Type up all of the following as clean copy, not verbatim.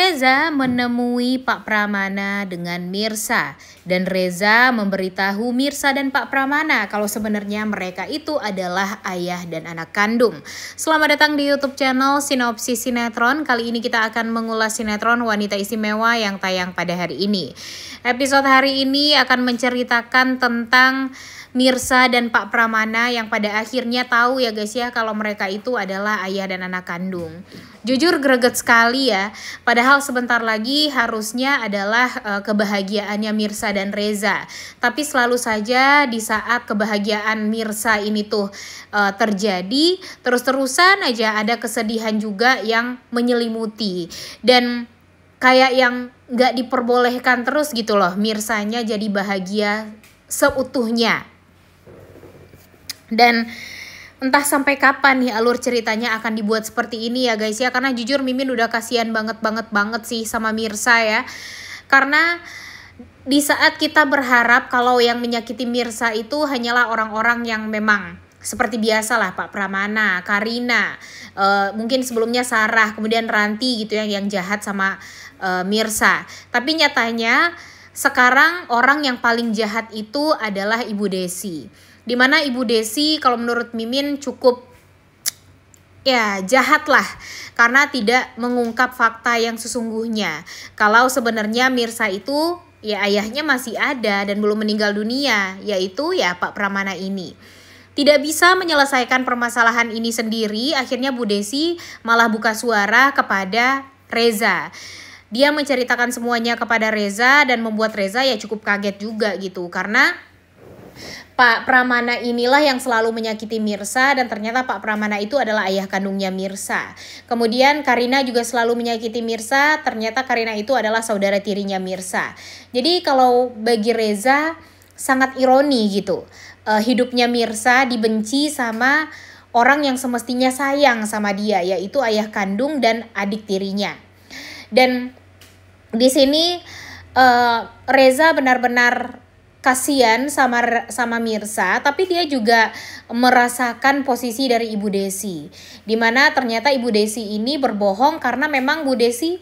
Reza menemui Pak Pramana dengan Mirsa dan Reza memberitahu Mirsa dan Pak Pramana kalau sebenarnya mereka itu adalah ayah dan anak kandung. Selamat datang di YouTube channel Sinopsis Sinetron. Kali ini kita akan mengulas sinetron Wanita Istimewa yang tayang pada hari ini. Episode hari ini akan menceritakan tentang Mirsa dan Pak Pramana yang pada akhirnya tahu ya guys ya kalau mereka itu adalah ayah dan anak kandung. Jujur greget sekali ya, padahal sebentar lagi harusnya adalah kebahagiaannya Mirsa dan Reza. Tapi selalu saja di saat kebahagiaan Mirsa ini tuh terjadi, terus-terusan aja ada kesedihan juga yang menyelimuti. Dan kayak yang gak diperbolehkan terus gitu loh Mirsanya jadi bahagia seutuhnya. Dan entah sampai kapan nih alur ceritanya akan dibuat seperti ini ya guys ya. Karena jujur Mimin udah kasihan banget sih sama Mirsa ya. Karena di saat kita berharap kalau yang menyakiti Mirsa itu hanyalah orang-orang yang memang seperti biasa lah, Pak Pramana, Karina, mungkin sebelumnya Sarah, kemudian Ranti gitu ya yang jahat sama Mirsa. Tapi nyatanya sekarang orang yang paling jahat itu adalah Ibu Desi. Dimana Ibu Desi kalau menurut Mimin cukup ya jahat lah karena tidak mengungkap fakta yang sesungguhnya. Kalau sebenarnya Mirsa itu ya ayahnya masih ada dan belum meninggal dunia, yaitu ya Pak Pramana ini. Tidak bisa menyelesaikan permasalahan ini sendiri, akhirnya Bu Desi malah buka suara kepada Reza. Dia menceritakan semuanya kepada Reza dan membuat Reza ya cukup kaget juga gitu. Karena Pak Pramana inilah yang selalu menyakiti Mirsa dan ternyata Pak Pramana itu adalah ayah kandungnya Mirsa. Kemudian Karina juga selalu menyakiti Mirsa, ternyata Karina itu adalah saudara tirinya Mirsa. Jadi kalau bagi Reza sangat ironi gitu. Hidupnya Mirsa dibenci sama orang yang semestinya sayang sama dia, yaitu ayah kandung dan adik tirinya. Dan di sini Reza benar-benar kasihan sama Mirsa, tapi dia juga merasakan posisi dari Ibu Desi, dimana ternyata Ibu Desi ini berbohong karena memang Bu Desi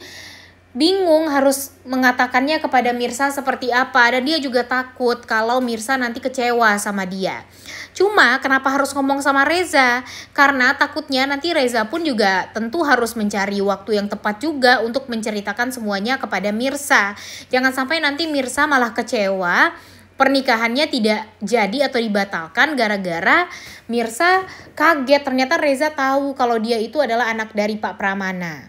bingung harus mengatakannya kepada Mirsa seperti apa, dan dia juga takut kalau Mirsa nanti kecewa sama dia. Cuma kenapa harus ngomong sama Reza? Karena takutnya nanti Reza pun juga tentu harus mencari waktu yang tepat juga untuk menceritakan semuanya kepada Mirsa. Jangan sampai nanti Mirsa malah kecewa, pernikahannya tidak jadi atau dibatalkan gara-gara Mirsa kaget ternyata Reza tahu kalau dia itu adalah anak dari Pak Pramana.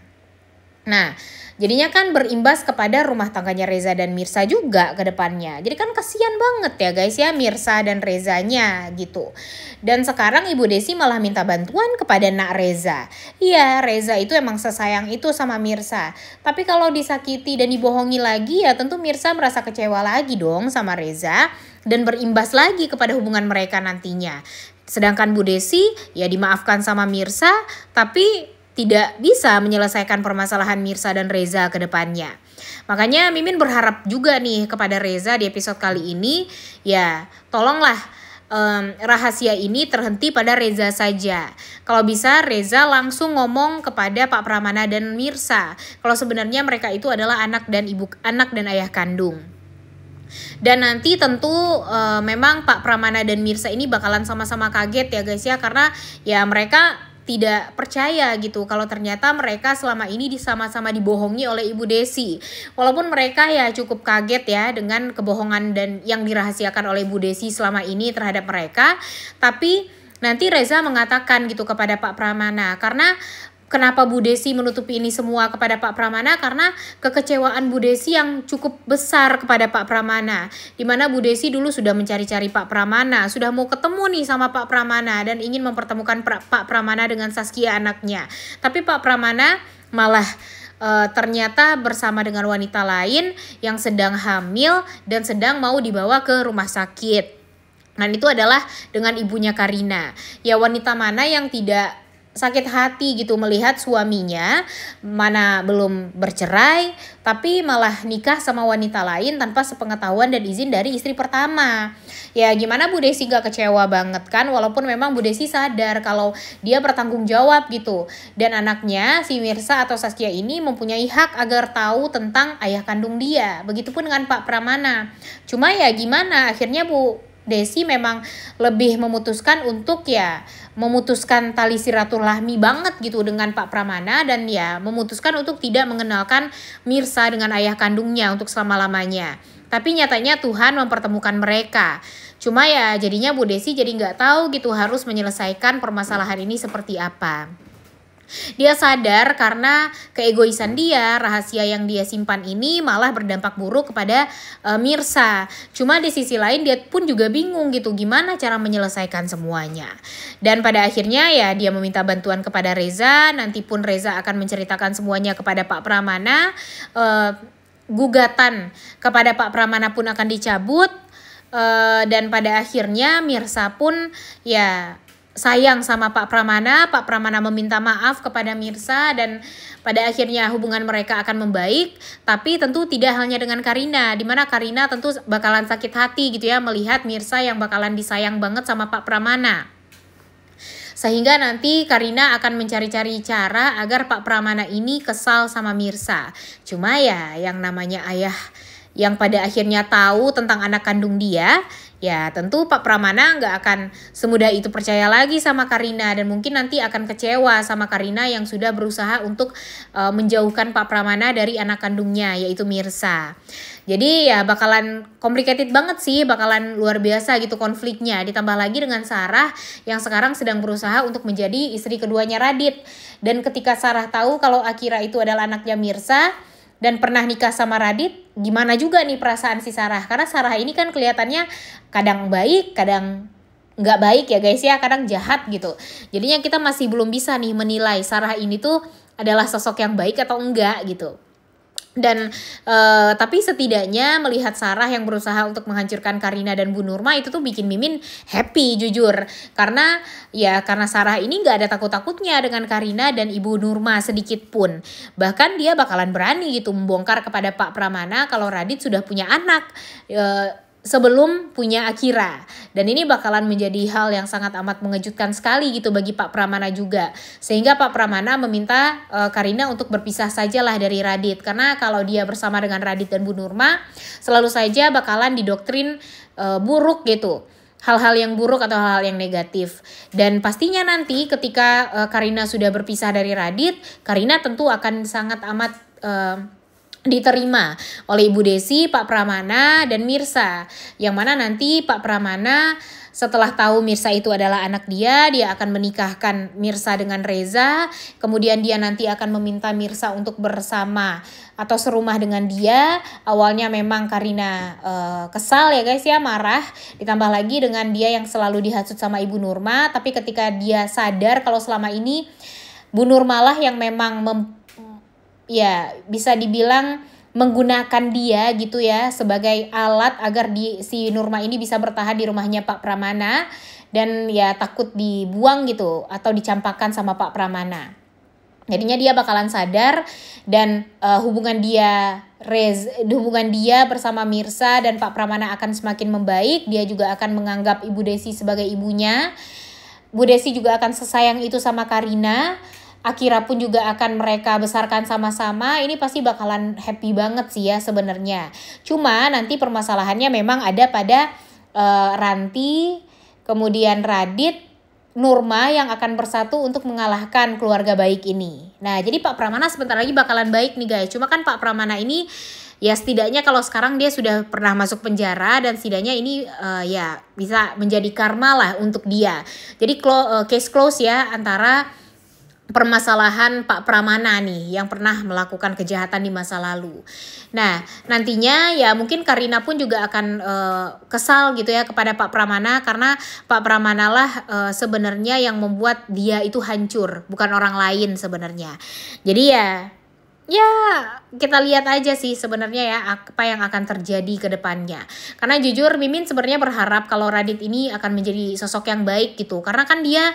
Nah, jadinya kan berimbas kepada rumah tangganya Reza dan Mirsa juga ke depannya. Jadi kan kasihan banget ya guys ya Mirsa dan Rezanya gitu. Dan sekarang Ibu Desi malah minta bantuan kepada Nak Reza. Iya, Reza itu emang sesayang itu sama Mirsa. Tapi kalau disakiti dan dibohongi lagi ya tentu Mirsa merasa kecewa lagi dong sama Reza. Dan berimbas lagi kepada hubungan mereka nantinya. Sedangkan Bu Desi ya dimaafkan sama Mirsa, tapi tidak bisa menyelesaikan permasalahan Mirsa dan Reza ke depannya. Makanya Mimin berharap juga nih kepada Reza di episode kali ini, ya tolonglah rahasia ini terhenti pada Reza saja. Kalau bisa Reza langsung ngomong kepada Pak Pramana dan Mirsa kalau sebenarnya mereka itu adalah anak dan ayah kandung. Dan nanti tentu memang Pak Pramana dan Mirsa ini bakalan sama-sama kaget ya guys ya, karena ya mereka tidak percaya gitu kalau ternyata mereka selama ini sama-sama dibohongi oleh Ibu Desi. Walaupun mereka ya cukup kaget ya dengan kebohongan dan yang dirahasiakan oleh Ibu Desi selama ini terhadap mereka, tapi nanti Reza mengatakan gitu kepada Pak Pramana. Karena kenapa Bu Desi menutupi ini semua kepada Pak Pramana? Karena kekecewaan Bu Desi yang cukup besar kepada Pak Pramana. Dimana Bu Desi dulu sudah mencari-cari Pak Pramana, sudah mau ketemu nih sama Pak Pramana dan ingin mempertemukan Pak Pramana dengan Saskia anaknya. Tapi Pak Pramana malah ternyata bersama dengan wanita lain yang sedang hamil dan sedang mau dibawa ke rumah sakit. Dan itu adalah dengan ibunya Karina. Ya wanita mana yang tidak sakit hati gitu melihat suaminya mana belum bercerai tapi malah nikah sama wanita lain tanpa sepengetahuan dan izin dari istri pertama. Ya gimana Bu Desi gak kecewa banget kan, walaupun memang Bu Desi sadar kalau dia bertanggung jawab gitu. Dan anaknya si Mirsa atau Saskia ini mempunyai hak agar tahu tentang ayah kandung dia. Begitupun dengan Pak Pramana. Cuma ya gimana, akhirnya Bu Desi memang lebih memutuskan untuk ya memutuskan tali silaturahmi banget gitu dengan Pak Pramana, dan ya memutuskan untuk tidak mengenalkan Mirsa dengan ayah kandungnya untuk selama-lamanya. Tapi nyatanya Tuhan mempertemukan mereka. Cuma ya jadinya Bu Desi jadi nggak tahu gitu harus menyelesaikan permasalahan ini seperti apa. Dia sadar karena keegoisan dia, rahasia yang dia simpan ini malah berdampak buruk kepada Mirsa. Cuma di sisi lain dia pun juga bingung gitu gimana cara menyelesaikan semuanya. Dan pada akhirnya ya dia meminta bantuan kepada Reza. Nanti pun Reza akan menceritakan semuanya kepada Pak Pramana. Gugatan kepada Pak Pramana pun akan dicabut. Dan pada akhirnya Mirsa pun ya sayang sama Pak Pramana. Pak Pramana meminta maaf kepada Mirsa dan pada akhirnya hubungan mereka akan membaik. Tapi tentu tidak hanya dengan Karina, dimana Karina tentu bakalan sakit hati gitu ya melihat Mirsa yang bakalan disayang banget sama Pak Pramana. Sehingga nanti Karina akan mencari-cari cara agar Pak Pramana ini kesal sama Mirsa. Cuma ya yang namanya ayah yang pada akhirnya tahu tentang anak kandung dia, ya tentu Pak Pramana nggak akan semudah itu percaya lagi sama Karina, dan mungkin nanti akan kecewa sama Karina yang sudah berusaha untuk menjauhkan Pak Pramana dari anak kandungnya yaitu Mirsa. Jadi ya bakalan complicated banget sih, bakalan luar biasa gitu konfliknya. Ditambah lagi dengan Sarah yang sekarang sedang berusaha untuk menjadi istri keduanya Radit. Dan ketika Sarah tahu kalau Akira itu adalah anaknya Mirsa dan pernah nikah sama Radit, gimana juga nih perasaan si Sarah? Karena Sarah ini kan kelihatannya kadang baik, kadang nggak baik ya guys ya, kadang jahat gitu. Jadinya kita masih belum bisa nih menilai Sarah ini tuh adalah sosok yang baik atau enggak gitu. Dan tapi setidaknya melihat Sarah yang berusaha untuk menghancurkan Karina dan Bu Nurma itu tuh bikin Mimin happy jujur, karena Sarah ini nggak ada takut-takutnya dengan Karina dan Ibu Nurma sedikit pun. Bahkan dia bakalan berani gitu membongkar kepada Pak Pramana kalau Radit sudah punya anak sebelum punya Akira. Dan ini bakalan menjadi hal yang sangat amat mengejutkan sekali gitu bagi Pak Pramana juga. Sehingga Pak Pramana meminta Karina untuk berpisah sajalah dari Radit. Karena kalau dia bersama dengan Radit dan Bu Nurma selalu saja bakalan didoktrin buruk gitu. Hal-hal yang buruk atau hal-hal yang negatif. Dan pastinya nanti ketika Karina sudah berpisah dari Radit, Karina tentu akan sangat amat diterima oleh Ibu Desi, Pak Pramana, dan Mirsa. Yang mana nanti Pak Pramana setelah tahu Mirsa itu adalah anak dia akan menikahkan Mirsa dengan Reza. Kemudian dia nanti akan meminta Mirsa untuk bersama atau serumah dengan dia. Awalnya memang Karina kesal ya guys ya, marah. Ditambah lagi dengan dia yang selalu dihasut sama Ibu Nurma. Tapi ketika dia sadar kalau selama ini Bu Nurmalah yang memang ya bisa dibilang menggunakan dia gitu ya sebagai alat agar si Nurma ini bisa bertahan di rumahnya Pak Pramana, dan ya takut dibuang gitu atau dicampakkan sama Pak Pramana. Jadinya dia bakalan sadar dan hubungan dia bersama Mirsa dan Pak Pramana akan semakin membaik. Dia juga akan menganggap Ibu Desi sebagai ibunya. Bu Desi juga akan sesayang itu sama Karina. Akira pun juga akan mereka besarkan sama-sama. Ini pasti bakalan happy banget sih ya sebenarnya. Cuma nanti permasalahannya memang ada pada Ranti, kemudian Radit, Nurma yang akan bersatu untuk mengalahkan keluarga baik ini. Nah jadi Pak Pramana sebentar lagi bakalan baik nih guys. Cuma kan Pak Pramana ini ya setidaknya kalau sekarang dia sudah pernah masuk penjara, dan setidaknya ini ya bisa menjadi karma lah untuk dia. Jadi case close ya antara permasalahan Pak Pramana nih yang pernah melakukan kejahatan di masa lalu. Nah nantinya ya mungkin Karina pun juga akan kesal gitu ya kepada Pak Pramana, karena Pak Pramana lah sebenarnya yang membuat dia itu hancur, bukan orang lain sebenarnya. Jadi ya kita lihat aja sih sebenarnya ya apa yang akan terjadi ke depannya. Karena jujur Mimin sebenarnya berharap kalau Radit ini akan menjadi sosok yang baik gitu, karena kan dia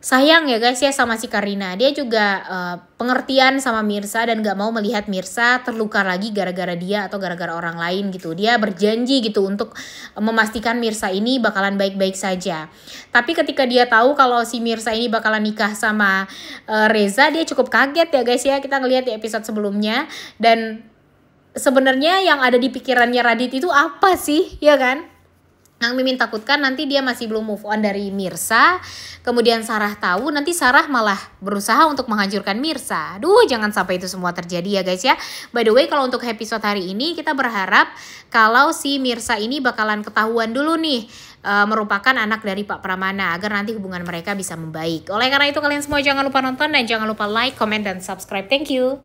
sayang ya guys ya sama si Karina. Dia juga pengertian sama Mirsa dan gak mau melihat Mirsa terluka lagi gara-gara dia atau gara-gara orang lain gitu. Dia berjanji gitu untuk memastikan Mirsa ini bakalan baik-baik saja. Tapi ketika dia tahu kalau si Mirsa ini bakalan nikah sama Reza, dia cukup kaget ya guys ya. Kita ngelihat di episode sebelumnya. Dan sebenarnya yang ada di pikirannya Radit itu apa sih, ya kan? Yang Mimin takutkan nanti dia masih belum move on dari Mirsa. Kemudian Sarah tahu, nanti Sarah malah berusaha untuk menghancurkan Mirsa. Duh, jangan sampai itu semua terjadi ya guys ya. By the way, kalau untuk episode hari ini kita berharap kalau si Mirsa ini bakalan ketahuan dulu nih merupakan anak dari Pak Pramana, agar nanti hubungan mereka bisa membaik. Oleh karena itu kalian semua jangan lupa nonton dan jangan lupa like, comment, dan subscribe. Thank you.